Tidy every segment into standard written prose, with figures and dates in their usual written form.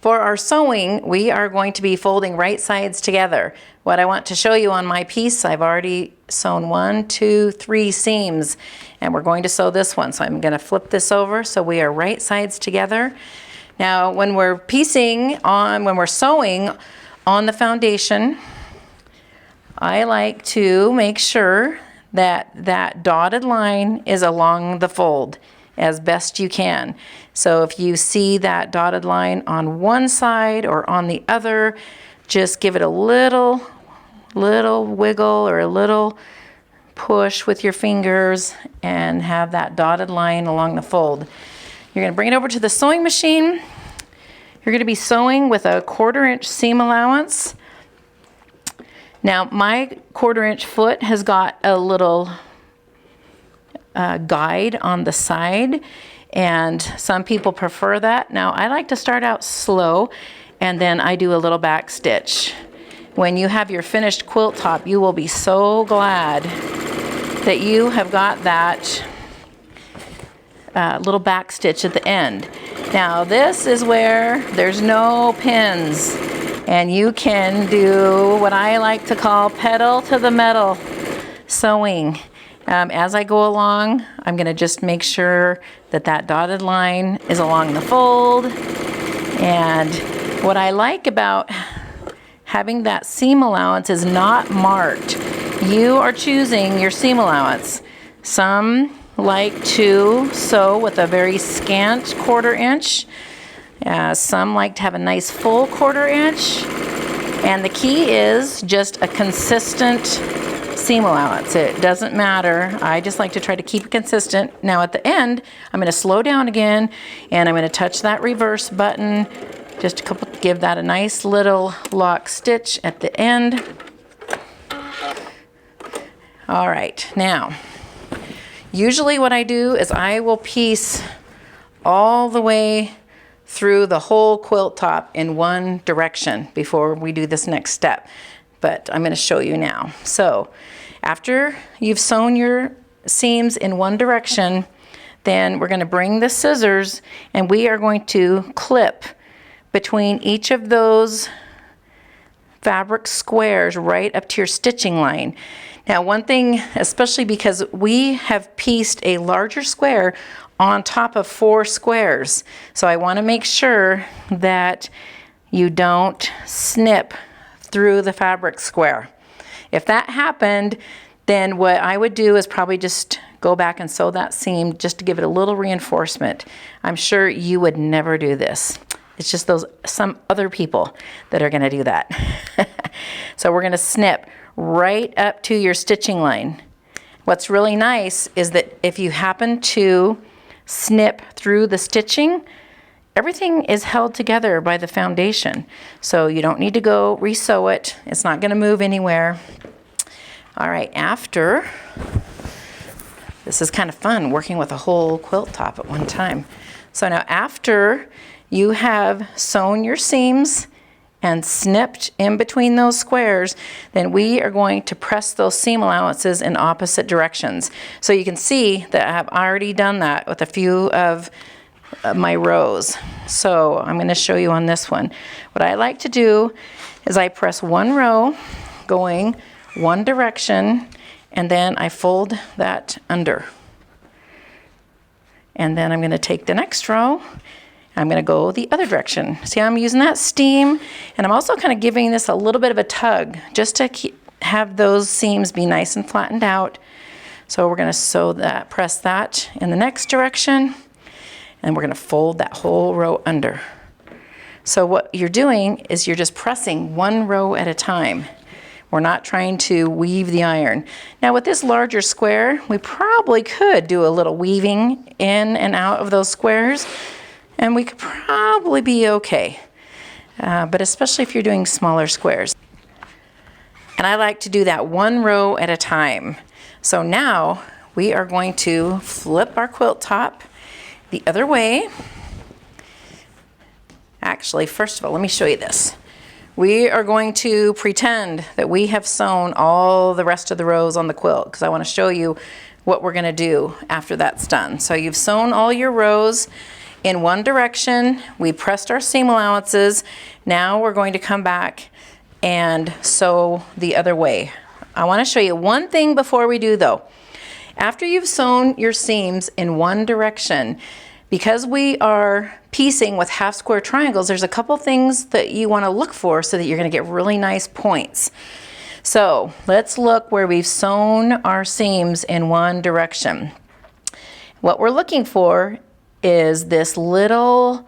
For our sewing, we are going to be folding right sides together. What I want to show you on my piece, I've already sewn 1, 2, 3 seams, and we're going to sew this one. So I'm going to flip this over so we are right sides together. Now, when we're when we're sewing on the foundation, I like to make sure that that dotted line is along the fold as best you can. So if you see that dotted line on one side or on the other, just give it a little wiggle or a little push with your fingers and have that dotted line along the fold. You're going to bring it over to the sewing machine. You're going to be sewing with a 1/4 inch seam allowance. Now my 1/4 inch foot has got a little guide on the side, and some people prefer that. Now I like to start out slow and then I do a little back stitch. When you have your finished quilt top, you will be so glad that you have got that little back stitch at the end. Now this is where there's no pins, and you can do what I like to call pedal to the metal sewing. As I go along, I'm going to just make sure that that dotted line is along the fold. And what I like about having that seam allowance is not marked. You are choosing your seam allowance. Some like to sew with a very scant 1/4 inch. Some like to have a nice full 1/4 inch. And the key is just a consistent seam allowance. It doesn't matter. I just like to try to keep it consistent. Now at the end, I'm going to slow down again, and I'm going to touch that reverse button. Just give that a nice little lock stitch at the end. All right, now, usually what I do is I will piece all the way through the whole quilt top in one direction before we do this next step. But I'm going to show you now. So after you've sewn your seams in one direction, then we're going to bring the scissors and we are going to clip between each of those fabric squares right up to your stitching line. Now one thing, especially because we have pieced a larger square on top of 4 squares, so I want to make sure that you don't snip through the fabric square. If that happened, then what I would do is probably just go back and sew that seam just to give it a little reinforcement. I'm sure you would never do this. It's just some other people that are going to do that. So we're going to snip right up to your stitching line. What's really nice is that if you happen to snip through the stitching, everything is held together by the foundation. So you don't need to go re-sew it. It's not going to move anywhere. All right, this is kind of fun working with a whole quilt top at one time. So now after you have sewn your seams and snipped in between those squares, then we are going to press those seam allowances in opposite directions. So you can see that I've already done that with a few of my rows. So I'm going to show you on this one. What I like to do is I press one row going one direction, and then I fold that under. And then I'm going to take the next row. I'm going to go the other direction. See how I'm using that steam? And I'm also kind of giving this a little bit of a tug just to have those seams be nice and flattened out. So we're going to press that in the next direction, and we're going to fold that whole row under. So what you're doing is you're just pressing one row at a time. We're not trying to weave the iron. Now with this larger square, we probably could do a little weaving in and out of those squares, and we could probably be okay. But especially if you're doing smaller squares. And I like to do that one row at a time. So now we are going to flip our quilt top the other way. Actually, first of all, let me show you this. We are going to pretend that we have sewn all the rest of the rows on the quilt, because I want to show you what we're going to do after that's done. So you've sewn all your rows in one direction. We pressed our seam allowances. Now we're going to come back and sew the other way. I want to show you one thing before we do though. After you've sewn your seams in one direction, because we are piecing with half square triangles, there's a couple things that you want to look for so that you're going to get really nice points. So let's look where we've sewn our seams in one direction. What we're looking for is this little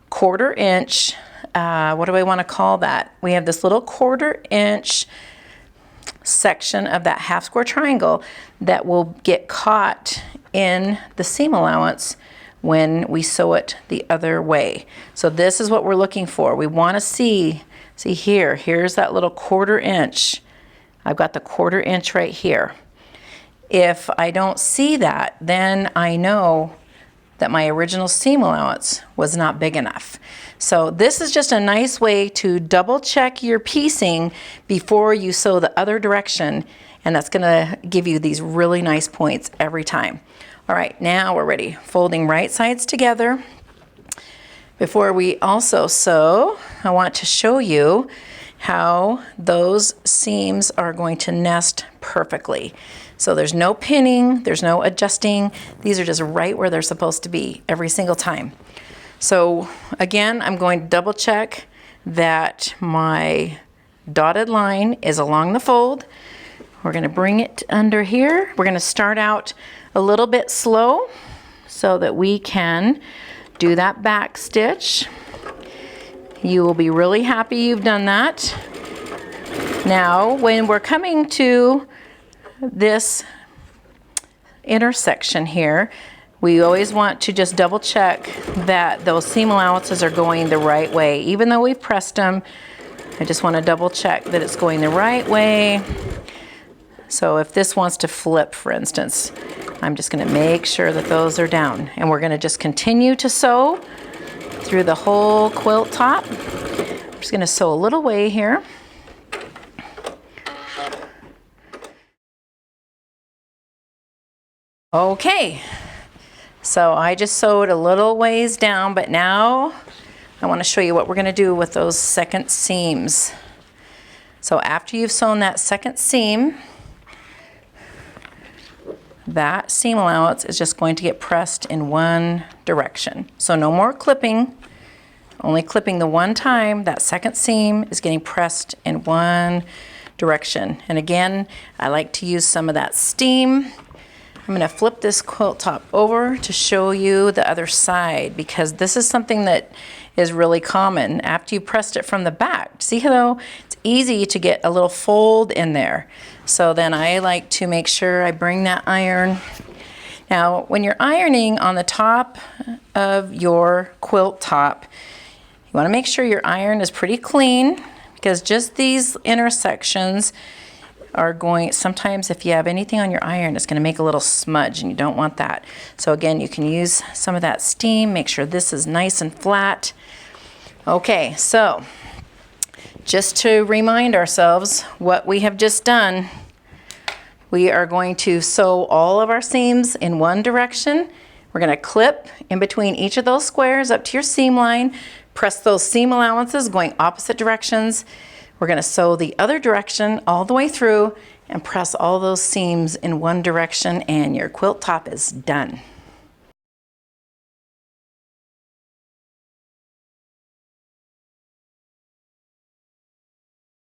1/4 inch, what do I want to call that? We have this little 1/4 inch section of that half square triangle that will get caught in the seam allowance when we sew it the other way. So this is what we're looking for. We want to see here's that little 1/4 inch. I've got the 1/4 inch right here. If I don't see that, then I know that my original seam allowance was not big enough. So this is just a nice way to double check your piecing before you sew the other direction, and that's gonna give you these really nice points every time. All right, now we're ready. Folding right sides together. Before we also sew, I want to show you how those seams are going to nest perfectly. So there's no pinning, there's no adjusting. These are just right where they're supposed to be every single time. So again, I'm going to double check that my dotted line is along the fold. We're going to bring it under here. We're going to start out a little bit slow so that we can do that back stitch. You will be really happy you've done that. Now, when we're coming to this intersection here, we always want to just double check that those seam allowances are going the right way. Even though we've pressed them, I just want to double check that it's going the right way. So if this wants to flip, for instance, I'm just going to make sure that those are down. And we're going to just continue to sew through the whole quilt top. I'm just going to sew a little way here. Okay, so I just sewed a little ways down, but now I want to show you what we're going to do with those second seams. So after you've sewn that second seam, that seam allowance is just going to get pressed in one direction. So no more clipping, only clipping the one time. That second seam is getting pressed in one direction. And again, I like to use some of that steam. I'm going to flip this quilt top over to show you the other side, because this is something that is really common after you pressed it from the back. See how it's easy to get a little fold in there. So then I like to make sure I bring that iron. Now, when you're ironing on the top of your quilt top, you want to make sure your iron is pretty clean, because just these intersections are going, sometimes if you have anything on your iron, it's going to make a little smudge, and you don't want that. So again, you can use some of that steam. Make sure this is nice and flat. Okay, so just to remind ourselves what we have just done, we are going to sew all of our seams in one direction. We're going to clip in between each of those squares up to your seam line, press those seam allowances going opposite directions. We're going to sew the other direction all the way through and press all those seams in one direction, and your quilt top is done.